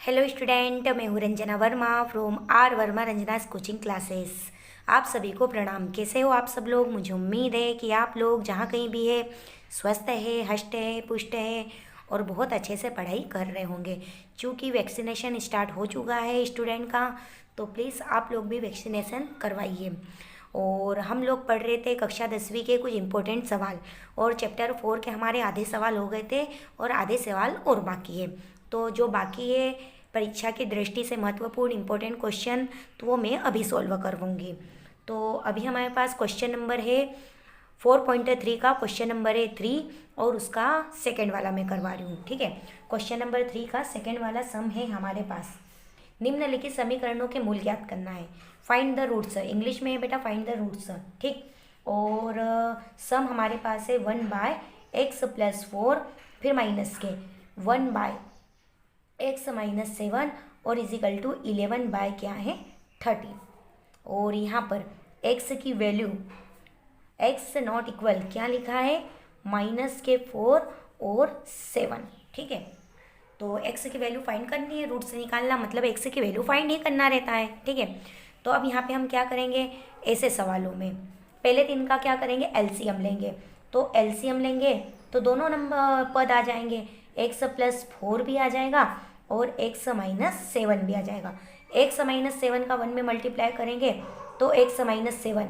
Hello student, मैं हूँ Ranjana Verma from R Verma Ranjana's coaching classes. आप सभी को प्रणाम। कैसे हो आप सब लोग? मुझे उम्मीद है कि आप लोग जहाँ कहीं भी है स्वस्थ है, हष्ट है, पुष्ट है और बहुत अच्छे से पढ़ाई कर रहे होंगे। क्योंकि वैक्सीनेशन स्टार्ट हो चुका है स्टूडेंट का, तो प्लीज़ आप लोग भी वैक्सीनेशन करवाइए। और हम लोग पढ़ रहे थे कक्षा 10वीं के कुछ इंपॉर्टेंट सवाल, और चैप्टर 4 के हमारे आधे सवाल हो गए थे और आधे सवाल और बाकी है। तो जो बाकी है परीक्षा की दृष्टि से महत्वपूर्ण इंपॉर्टेंट क्वेश्चन, तो वो मैं अभी सॉल्व करवाऊंगी। तो अभी हमारे पास क्वेश्चन नंबर है 4.3 का क्वेश्चन नंबर है 3, और उसका सेकंड वाला मैं करवा रही हूँ। ठीक है, क्वेश्चन नंबर 3 का सेकंड वाला सम है हमारे पास। निम्नलिखित समीकरणों के मूल ज्ञात करना है। फाइंड द रूट्स, इंग्लिश में है बेटा, फाइंड द रूट्स। ठीक, और सम हमारे पास है 1/x+4, फिर माइनस के 1/x-7 और इजिकल टू 11 बाय क्या है 30। और यहाँ पर x की वैल्यू x नॉट इक्वल क्या लिखा है, -4 और 7। ठीक है, तो x की वैल्यू फाइंड करनी है, रूट से निकालना मतलब x की वैल्यू फाइंड ही करना रहता है। ठीक है, तो अब यहाँ पे हम क्या करेंगे, ऐसे सवालों में पहले 3 का क्या करेंगे, एलसीएम लेंगे। तो एलसीएम लेंगे तो दोनों नंबर पद आ जाएंगे, x+4 भी आ जाएगा और x-7 भी आ जाएगा। x-7 का 1 में मल्टीप्लाई करेंगे तो x-7,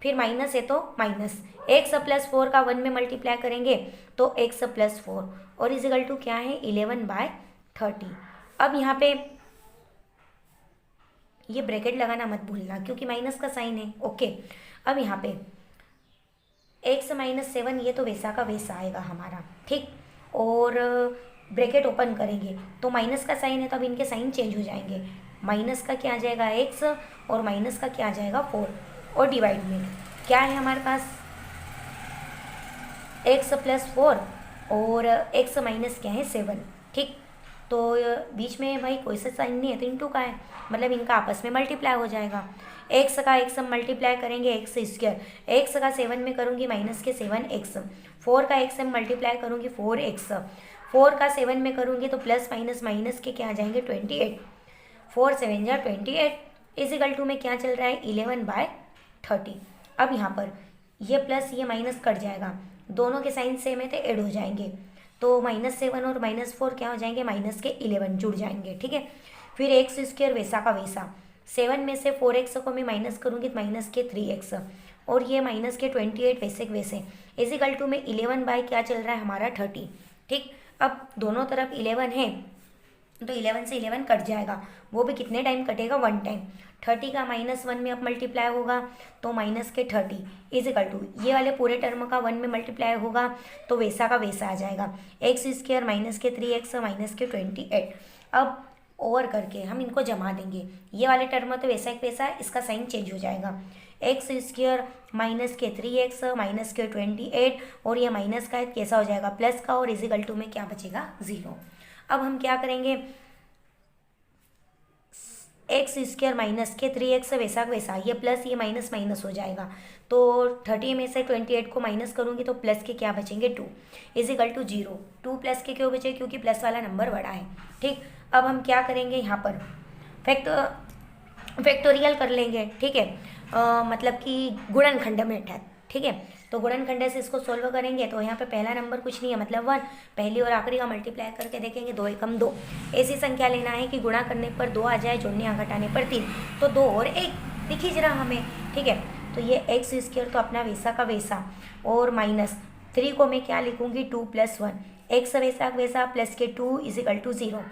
फिर माइनस है तो माइनस, x+4 का 1 में मल्टीप्लाई करेंगे तो x+4 और इजिकल टू क्या है 11/30। अब यहाँ पे ये ब्रैकेट लगाना मत भूलना क्योंकि माइनस का साइन है। ओके, अब यहाँ पे x-7 ये तो वैसा का वैसा आएगा हमारा। ठीक, और ब्रैकेट ओपन करेंगे तो माइनस का साइन है तो अब इनके साइन चेंज हो जाएंगे। माइनस का क्या आ जाएगा x और माइनस का क्या आ जाएगा 4, और डिवाइड में क्या है हमारे पास x+4 और x- क्या है 7। ठीक, तो बीच में भाई कोई सा साइन नहीं है तो इंटू का है, मतलब इनका आपस में मल्टीप्लाई हो जाएगा। x का x हम मल्टीप्लाई करेंगे x², x का 7 में करूँगी माइनस के 7x, 4 का x हम मल्टीप्लाई करूँगी 4x, 4 का 7 में करूँगी तो प्लस माइनस माइनस के क्या आ जाएंगे 28, 4 7 जा 28 इजिकल टू में क्या चल रहा है 11/30। अब यहाँ पर ये प्लस ये माइनस कट जाएगा, दोनों के साइन सेम है तो ऐड हो जाएंगे, तो -7 और -4 क्या हो जाएंगे माइनस के 11 जुड़ जाएंगे। ठीक है, फिर x² वैसा का वैसा, 7 में से 4x को मैं माइनस करूँगी तो माइनस के 3x और ये माइनस के 28 वैसे के वैसे इजिकल टू में 11 बाय क्या चल रहा है हमारा 30। ठीक, अब दोनों तरफ 11 है तो 11 से 11 कट जाएगा, वो भी कितने टाइम कटेगा 1 टाइम। 30 का -1 में अब मल्टीप्लाई होगा तो माइनस के 30 इजिकल टू ये वाले पूरे टर्म का 1 में मल्टीप्लाई होगा तो वैसा का वैसा आ जाएगा, x² माइनस के 3x माइनस के 28। अब ओवर करके हम इनको जमा देंगे, ये वाले टर्म तो वैसा एक वैसा है, इसका साइन चेंज हो जाएगा, x² माइनस के 3x माइनस के 28 और ये माइनस का कैसा हो जाएगा प्लस का, और इजिकल टू में क्या बचेगा 0। अब हम क्या करेंगे, x² माइनस के 3x वैसा वैसा, ये प्लस ये माइनस माइनस हो जाएगा, तो 30 में से 28 को माइनस करूँगी तो प्लस के क्या बचेंगे 2 इजिकल टू 0। 2 प्लस के क्यों बचे, क्योंकि प्लस वाला नंबर बड़ा है। ठीक, अब हम क्या करेंगे यहाँ पर फैक्टोरियल कर लेंगे। ठीक है, मतलब कि गुणनखंड मेथड। ठीक है, तो गुणनखंड से इसको सोल्व करेंगे तो यहाँ पे पहला नंबर कुछ नहीं है मतलब 1, पहली और आखिरी का मल्टीप्लाई करके देखेंगे 2 एकम 2, ऐसी संख्या लेना है कि गुणा करने पर 2 आ जाए, जोड़ने या घटाने पर 3, तो 2 और 1 दिख ही रहा हमें। ठीक है, तो ये x² तो अपना वैसा का वैसा, और -3 को मैं क्या लिखूँगी 2 + 1, x वैसा वैसा प्लस के 2 इजिकल टू 0।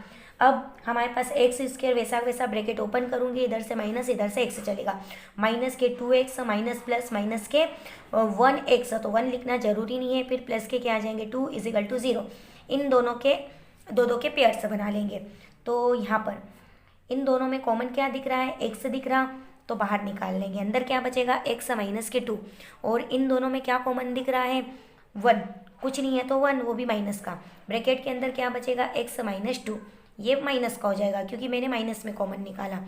अब हमारे पास x² वैसा वैसा ब्रैकेट ओपन करूँगी, इधर से माइनस इधर से x चलेगा, माइनस के 2x माइनस प्लस माइनस के 1x, तो 1 लिखना जरूरी नहीं है, फिर प्लस के क्या आ जाएंगे 2 इजिकल टू 0। इन दोनों के दो के पेयर्स बना लेंगे, तो यहाँ पर इन दोनों में कॉमन क्या दिख रहा है x दिख रहा, तो बाहर निकाल लेंगे, अंदर क्या बचेगा x माइनस के 2, और इन दोनों में क्या कॉमन दिख रहा है 1, कुछ नहीं है तो 1, वो भी माइनस का, ब्रैकेट के अंदर क्या बचेगा x-2, ये माइनस का हो जाएगा क्योंकि मैंने माइनस में कॉमन निकाला,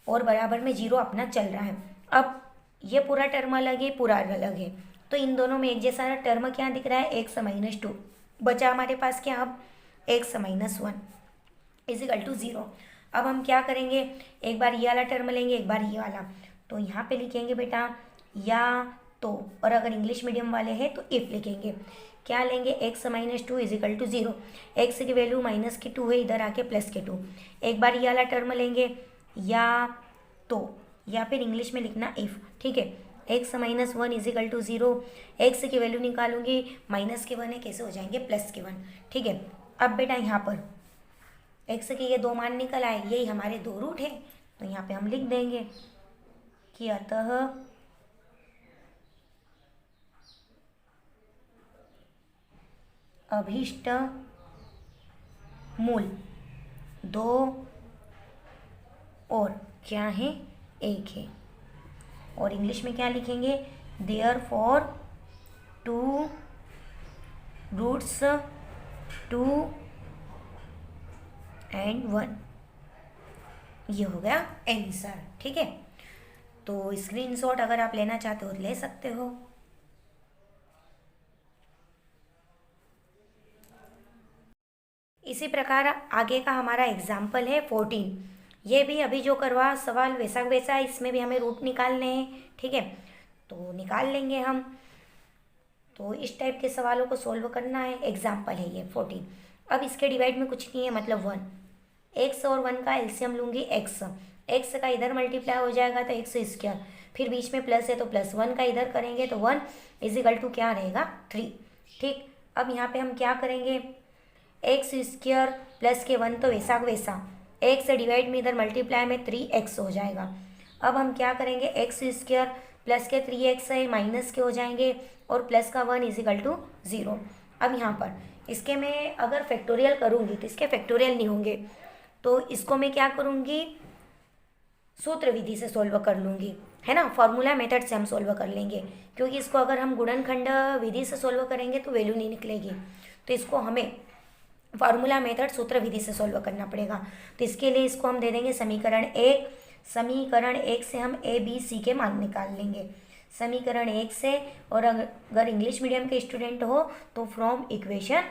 और बराबर में 0 अपना चल रहा है। अब ये पूरा टर्म अलग है, पूरा अलग है, तो इन दोनों में एक जैसा टर्म क्या दिख रहा है x-2, बचा हमारे पास क्या अब x-1, इज इक्वल टू 0। अब हम क्या करेंगे, एक बार ये वाला टर्म लेंगे, एक बार ये वाला। तो यहाँ पे लिखेंगे बेटा या तो, और अगर इंग्लिश मीडियम वाले हैं तो इफ लिखेंगे। क्या लेंगे, x minus 2 is equal to 0। X की वैल्यू माइनस की 2 है, इधर आके प्लस के 2। एक बार ये वाला टर्म लेंगे या तो, या फिर इंग्लिश में लिखना इफ, ठीक है। x minus 1 is equal to 0। X की वैल्यू निकालूंगी, माइनस के 1 है, कैसे हो जाएंगे प्लस के 1, ठीक है। अब बेटा यहाँ पर x के ये दो मान निकल आए, यही हमारे दो रूट है, तो यहाँ पे हम लिख देंगे कि अतः अभीष्ट मूल दो और क्या है, एक है। और इंग्लिश में क्या लिखेंगे, therefore two roots 2 and 1। ये हो गया आंसर, ठीक है। तो स्क्रीनशॉट अगर आप लेना चाहते हो तो ले सकते हो। इसी प्रकार आगे का हमारा एग्जाम्पल है 14। ये भी अभी जो करवा सवाल वैसा वैसा, इसमें भी हमें रूट निकालने हैं, ठीक है। तो निकाल लेंगे हम। तो इस टाइप के सवालों को सोल्व करना है, एग्जाम्पल है ये 14। अब इसके डिवाइड में कुछ नहीं है, मतलब 1। एक्स और 1 का एलसीएम लूँगी एक्स। एक्स का इधर मल्टीप्लाई हो जाएगा तो एक्स स्क्वायर, फिर बीच में प्लस है तो प्लस 1 का इधर करेंगे तो 1 इज इक्वल टू क्या रहेगा 3, ठीक। अब यहाँ पे हम क्या करेंगे, एक्स स्क्वायर प्लस के 1 तो वैसा वैसा, एक्स डिवाइड में इधर मल्टीप्लाई में 3x हो जाएगा। अब हम क्या करेंगे, एक्स स्क्वायर प्लस के 3x है, माइनस के हो जाएंगे और प्लस का 1 इज इक्वल टू 0। अब यहाँ पर इसके मैं अगर फैक्टोरियल करूँगी तो इसके फैक्टोरियल नहीं होंगे, तो इसको मैं क्या करूँगी, सूत्र विधि से सोल्व कर लूँगी, है ना। फॉर्मूला मेथड से हम सोल्व कर लेंगे, क्योंकि इसको अगर हम गुणनखंड विधि से सोल्व करेंगे तो वैल्यू नहीं निकलेगी। तो इसको हमें फॉर्मूला मेथड सूत्र विधि से सोल्व करना पड़ेगा। तो इसके लिए इसको हम दे देंगे समीकरण 1। समीकरण 1 से हम ए बी सी के मान निकाल लेंगे, समीकरण 1 से। और अगर इंग्लिश मीडियम के स्टूडेंट हो तो फ्रॉम इक्वेशन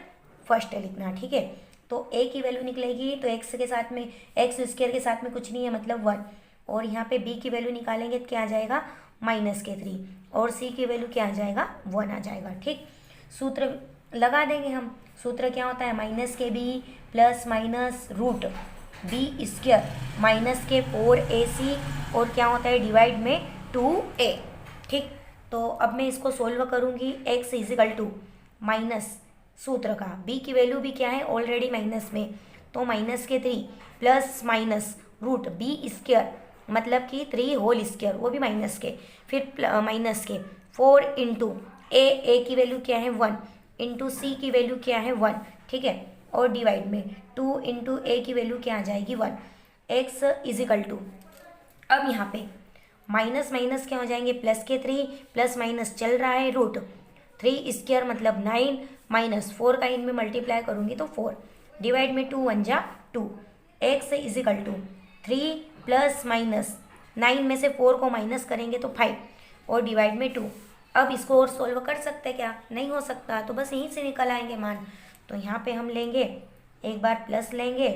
फर्स्ट लिखना, ठीक है। तो ए की वैल्यू निकलेगी तो एक्स के साथ में, एक्स स्क्वायर के साथ में कुछ नहीं है, मतलब 1। और यहाँ पे बी की वैल्यू निकालेंगे तो क्या आ जाएगा माइनस के 3, और सी की वैल्यू क्या आ जाएगा 1 आ जाएगा, ठीक। सूत्र लगा देंगे हम। सूत्र क्या होता है, माइनस के b plus minus root b square minus के 4ac, और क्या होता है डिवाइड में 2a, ठीक। तो अब मैं इसको सोल्व करूँगी, x इजिकल टू माइनस सूत्र का, b की वैल्यू भी क्या है ऑलरेडी माइनस में, तो माइनस के 3 plus minus root b square मतलब कि 3 होल स्क्वायर, वो भी माइनस के, फिर माइनस के 4 इंटू ए की वैल्यू क्या है 1, इंटू सी की वैल्यू क्या है 1, ठीक है। और डिवाइड में 2 इंटू ए की वैल्यू क्या आ जाएगी 1। एक्स इजिकल टू, अब यहाँ पे माइनस माइनस क्या हो जाएंगे प्लस के 3, प्लस माइनस चल रहा है रूट 3 स्क्वायर मतलब 9, माइनस 4 का इनमें मल्टीप्लाई करूँगी तो 4, डिवाइड में 2 1 जा 2। X is equal to 3 plus minus 9 में से 4 को माइनस करेंगे तो 5, और डिवाइड में 2। अब इसको और सोल्व कर सकते क्या, नहीं हो सकता, तो बस यहीं से निकल आएंगे मान। तो यहाँ पे हम लेंगे, एक बार प्लस लेंगे,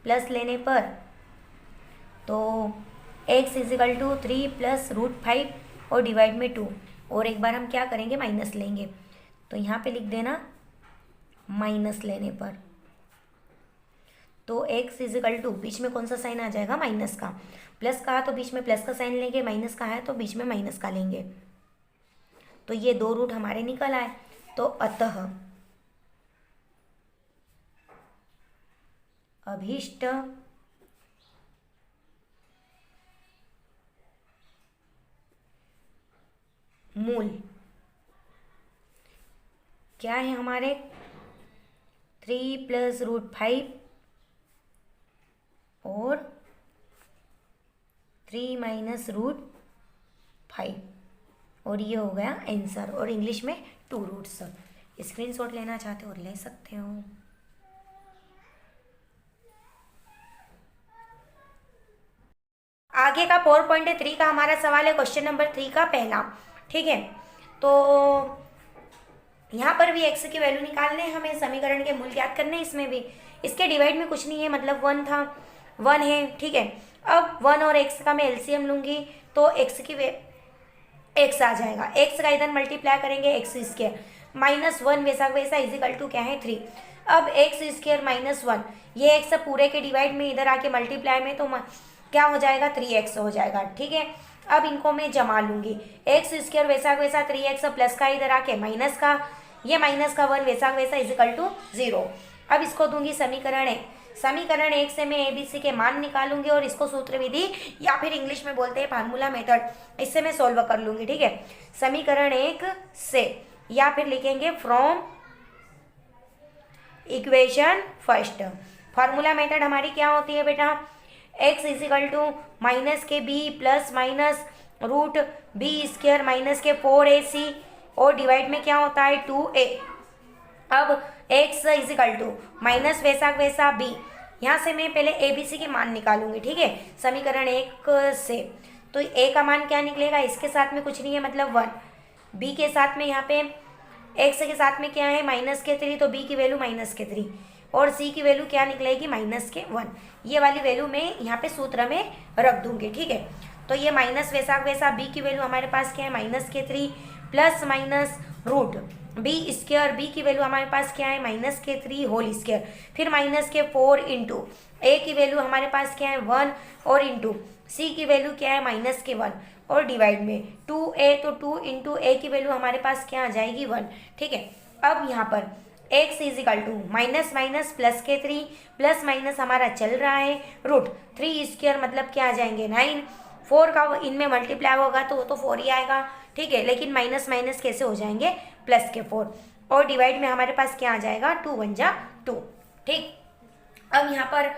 प्लस लेने पर तो x is equal to 3 plus root 5 और डिवाइड में 2, और एक बार हम क्या करेंगे माइनस लेंगे, तो यहाँ पे लिख देना माइनस लेने पर तो x इजिकल टू, बीच में कौन सा साइन आ जाएगा माइनस का, प्लस का तो बीच में प्लस का साइन लेंगे, माइनस का है तो बीच में माइनस का लेंगे। तो ये दो रूट हमारे निकल आए। तो अतः अभीष्ट मूल क्या है हमारे 3 प्लस रूट 5 और 3 माइनस रूट 5, और ये हो गया आंसर। और इंग्लिश में 2 रूट्स। स्क्रीनशॉट लेना चाहते हो ले सकते हो। आगे का 4.3 का हमारा सवाल है, क्वेश्चन नंबर 3 का पहला, ठीक है। तो यहाँ पर भी x की वैल्यू निकालने हैं हमें, समीकरण के मूल ज्ञात करने हैं इसमें भी। इसके डिवाइड में कुछ नहीं है, मतलब 1 था, 1 है, ठीक है। अब 1 और x का मैं एलसीएम लूँगी तो x आ जाएगा, x का इधर मल्टीप्लाई करेंगे x² -1 वैसा इजिकल टू क्या है 3। अब x² -1 ये x पूरे के डिवाइड में इधर आके मल्टीप्लाई में तो क्या हो जाएगा 3x हो जाएगा, ठीक है। अब इनको मैं जमा लूँगी, x² वैसा 3x प्लस का इधर आके माइनस का, ये माइनस का 1 वैसा इजिकल टू 0। अब इसको दूंगी समीकरण 1 से मैं ABC के मान निकालूंगी और इसको सूत्र विधि या फिर इंग्लिश में बोलते हैं फार्मूला मेथड, इससे मैं सोल्व कर लूँगी, ठीक है। समीकरण 1 से या फिर लिखेंगे from equation first. Formula method हमारी क्या होती है बेटा, x इजिकल टू माइनस के b plus minus root b² minus के 4ac और डिवाइड में क्या होता है 2a। अब x इजिकल टू माइनस वैसा b, यहाँ से मैं पहले ABC के मान निकालूंगी, ठीक है, समीकरण 1 से। तो a का मान क्या निकलेगा, इसके साथ में कुछ नहीं है मतलब 1, b के साथ में यहाँ पे x के साथ में क्या है -3, तो b की वैल्यू -3 और c की वैल्यू क्या निकलेगी -1। ये वाली वैल्यू मैं यहाँ पे सूत्र में रख दूंगी, ठीक है। तो ये माइनस वैसा b की वैल्यू हमारे पास क्या है -3 plus minus root b² b की वैल्यू हमारे पास क्या है -3 होल स्क्वायर, फिर -4 इंटू a की वैल्यू हमारे पास क्या है 1 और इंटू c की वैल्यू क्या है -1 और डिवाइड में 2a, तो 2 इंटू a की वैल्यू हमारे पास क्या आ जाएगी 1, ठीक है। अब यहाँ पर x is equal to minus plus के 3 प्लस माइनस हमारा चल रहा है रूट 3² मतलब क्या आ जाएंगे 9, 4 का इनमें मल्टीप्लाई होगा तो वो तो 4 ही आएगा, ठीक है। लेकिन माइनस कैसे हो जाएंगे प्लस के 4 और डिवाइड में हमारे पास क्या आ जाएगा 2 1 जा 2, ठीक। अब यहाँ पर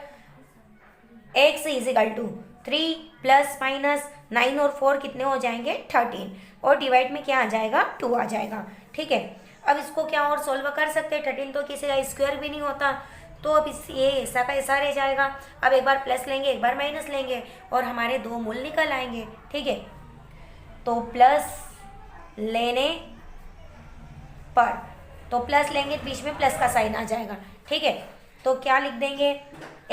x is equal to 3 plus minus 9 और 4 कितने हो जाएंगे 13 और डिवाइड में क्या आ जाएगा 2 आ जाएगा, ठीक है। अब इसको क्या और सोल्व कर सकते हैं, 13 तो किसी का स्क्वायर भी नहीं होता, तो अब ये ऐसा का ऐसा रह जाएगा। अब एक बार प्लस लेंगे एक बार माइनस लेंगे और हमारे दो मूल निकल आएंगे, ठीक है। तो प्लस लेने पर, तो प्लस लेंगे बीच में प्लस का साइन आ जाएगा, ठीक है। तो क्या लिख देंगे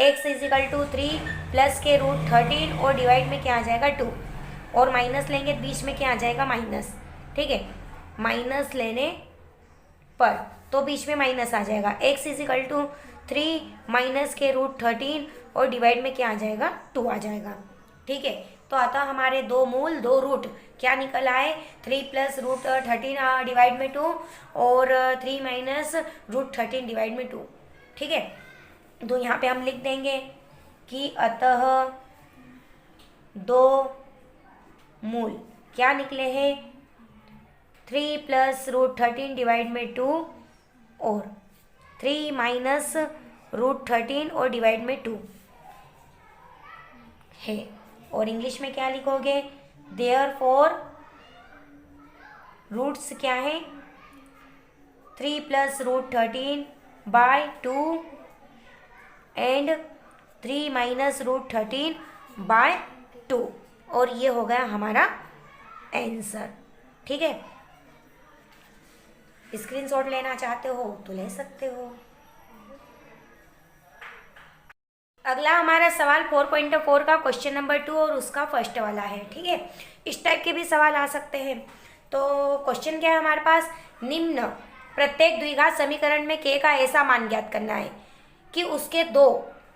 x इजिकल टू 3 प्लस के रूट 13 और डिवाइड में क्या आ जाएगा 2 और माइनस लेंगे बीच में क्या आ जाएगा माइनस, ठीक है। माइनस लेने पर तो बीच में माइनस आ जाएगा, x इजिकल टू 3 माइनस के रूट 13 और डिवाइड में क्या आ जाएगा 2 आ जाएगा, ठीक है। तो अतः हमारे दो मूल दो रूट क्या निकल आए 3 प्लस रूट 13 डिवाइड में 2 और 3 माइनस रूट 13 डिवाइड में 2, ठीक है। तो यहाँ पे हम लिख देंगे कि अतः दो मूल क्या निकले हैं 3 प्लस रूट 13 डिवाइड में 2 और 3 माइनस रूट 13 और डिवाइड में 2 है। और इंग्लिश में क्या लिखोगे देयरफॉर रूट्स क्या है 3 plus root 13 by 2 and 3 minus root 13 by 2 और ये हो गया हमारा आंसर, ठीक है। स्क्रीनशॉट लेना चाहते हो तो ले सकते हो। अगला हमारा सवाल 4.4 का क्वेश्चन नंबर 2 और उसका फर्स्ट वाला है, ठीक है। इस टाइप के भी सवाल आ सकते हैं। तो क्वेश्चन क्या है हमारे पास, निम्न प्रत्येक द्विघात समीकरण में k का ऐसा मान ज्ञात करना है कि उसके दो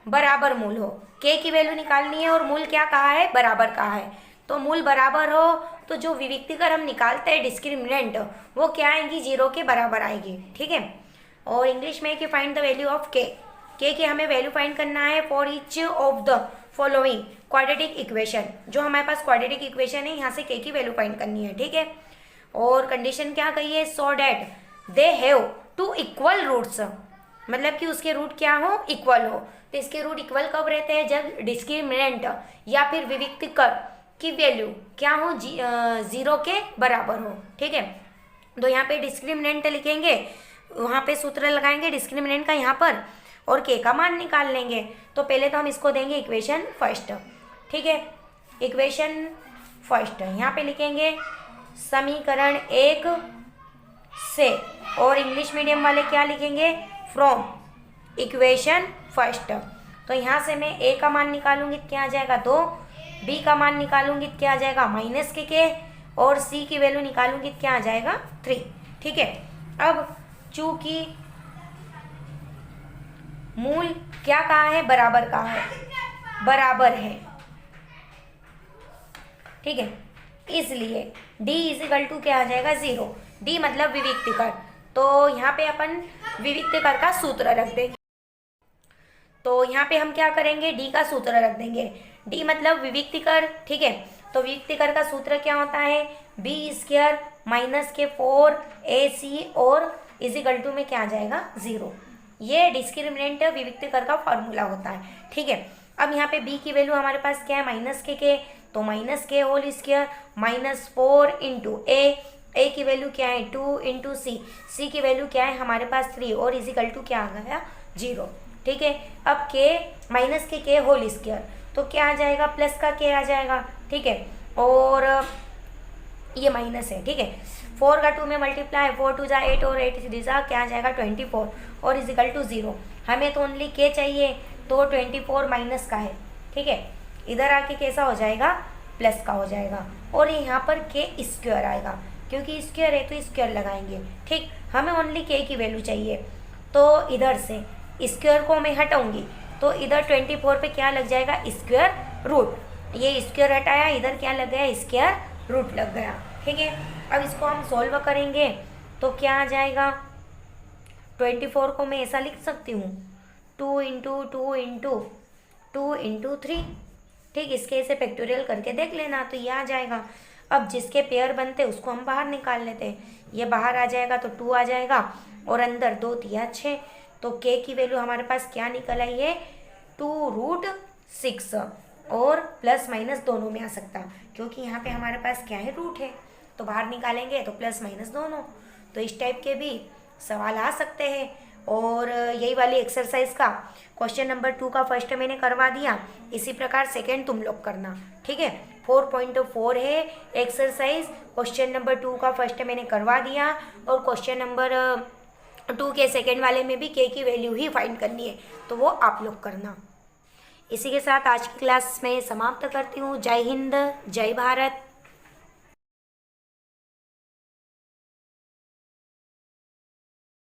बराबर मूल हो। k की वैल्यू निकालनी है और मूल क्या कहा है बराबर कहा है। तो मूल बराबर हो तो जो विविक्तिकर हम निकालते हैं डिस्क्रिमिनेंट वो क्या आएगी 0 के बराबर आएगी, ठीक है। और इंग्लिश में कि find the value of k की हमें वैल्यू फाइंड करना है for each of the following quadratic equation. जो हमारे पास क्वाड्रेटिक इक्वेशन है यहाँ से k की वैल्यू फाइंड करनी है, ठीक है। और कंडीशन क्या कही है so that they have two equal roots, मतलब कि उसके रूट क्या हो इक्वल हो। तो इसके रूट इक्वल कब रहते हैं जब डिस्क्रिमिनेंट या फिर विविक्तिकर की वैल्यू क्या हो 0 के बराबर हो, ठीक है। तो यहाँ पे डिस्क्रिमिनेंट लिखेंगे, वहाँ पे सूत्र लगाएंगे डिस्क्रिमिनेंट का यहाँ पर और k का मान निकाल लेंगे। तो पहले तो हम इसको देंगे इक्वेशन फर्स्ट, ठीक है। इक्वेशन फर्स्ट यहाँ पे लिखेंगे समीकरण 1 से, और इंग्लिश मीडियम वाले क्या लिखेंगे, फ्रॉम इक्वेशन फर्स्ट। तो यहाँ से मैं ए का मान निकालूंगी तो क्या आ जाएगा 2, बी का मान निकालूंगी तो क्या आ जाएगा माइनस के, और सी की वैल्यू निकालूंगी तो क्या आ जाएगा 3। ठीक है, अब चूंकि मूल क्या कहा है, बराबर कहा है, बराबर है, ठीक है, इसलिए d इजिकल टू क्या आ जाएगा 0। d मतलब विविक्तिकर, तो यहाँ पे अपन विविक्तिकर का सूत्र रख देंगे। तो यहाँ पे हम क्या करेंगे, d का सूत्र रख देंगे, d मतलब विविक्तिकर। ठीक है, तो विविक्तिकर का सूत्र क्या होता है, b² माइनस के 4ac और इजिकल टू में क्या आ जाएगा 0। ये डिस्क्रिमिनेंट विविक्तिकर का फॉर्मूला होता है। ठीक है, अब यहाँ पे b की वैल्यू हमारे पास क्या है माइनस के, तो माइनस के होल स्क्वायर माइनस 4 इंटू ए की वैल्यू क्या है 2 इंटू सी की वैल्यू क्या है हमारे पास 3 और इजिकल टू क्या आ गया 0। ठीक है, अब के माइनस के होल स्क्वायर तो क्या आ जाएगा प्लस का के आ जाएगा। ठीक है, और ये माइनस है। ठीक है, 4 का 2 में मल्टीप्लाई, 4 2 जा 8 और 8 3 जा क्या आ जाएगा 24 और इजिकल टू 0। हमें तो ओनली के चाहिए, तो 24 माइनस का है। ठीक है, इधर आके कैसा हो जाएगा प्लस का हो जाएगा, और यहाँ पर के स्क्वायर आएगा, क्योंकि स्क्वायर है तो स्क्वायर लगाएंगे। ठीक, हमें ओनली के की वैल्यू चाहिए, तो इधर से स्क्वायर को मैं हटाऊंगी तो इधर 24 पे क्या लग जाएगा स्क्वायर रूट, ये स्क्वायर हटाया, इधर क्या लग गया स्क्वायर रूट लग गया। ठीक है, अब इसको हम सॉल्व करेंगे तो क्या आ जाएगा, 24 को मैं ऐसा लिख सकती हूँ 2 इंटू 2 इंटू 2 इंटू 3। ठीक, इसके ऐसे फैक्टोरियल करके देख लेना तो ये आ जाएगा। अब जिसके पेयर बनते उसको हम बाहर निकाल लेते हैं, ये बाहर आ जाएगा तो 2 आ जाएगा और अंदर 2 3 6, तो के की वैल्यू हमारे पास क्या निकल आई है 2√6, और प्लस माइनस दोनों में आ सकता क्योंकि यहाँ पे हमारे पास क्या है रूट है, तो बाहर निकालेंगे तो प्लस माइनस दोनों। तो इस टाइप के भी सवाल आ सकते हैं, और यही वाली एक्सरसाइज का क्वेश्चन नंबर 2 का फर्स्ट मैंने करवा दिया, इसी प्रकार सेकंड तुम लोग करना। ठीक है, 4.4 है एक्सरसाइज, क्वेश्चन नंबर 2 का फर्स्ट मैंने करवा दिया, और क्वेश्चन नंबर 2 के सेकंड वाले में भी के की वैल्यू ही फाइंड करनी है, तो वो आप लोग करना। इसी के साथ आज की क्लास में समाप्त करती हूँ। जय हिंद, जय भारत।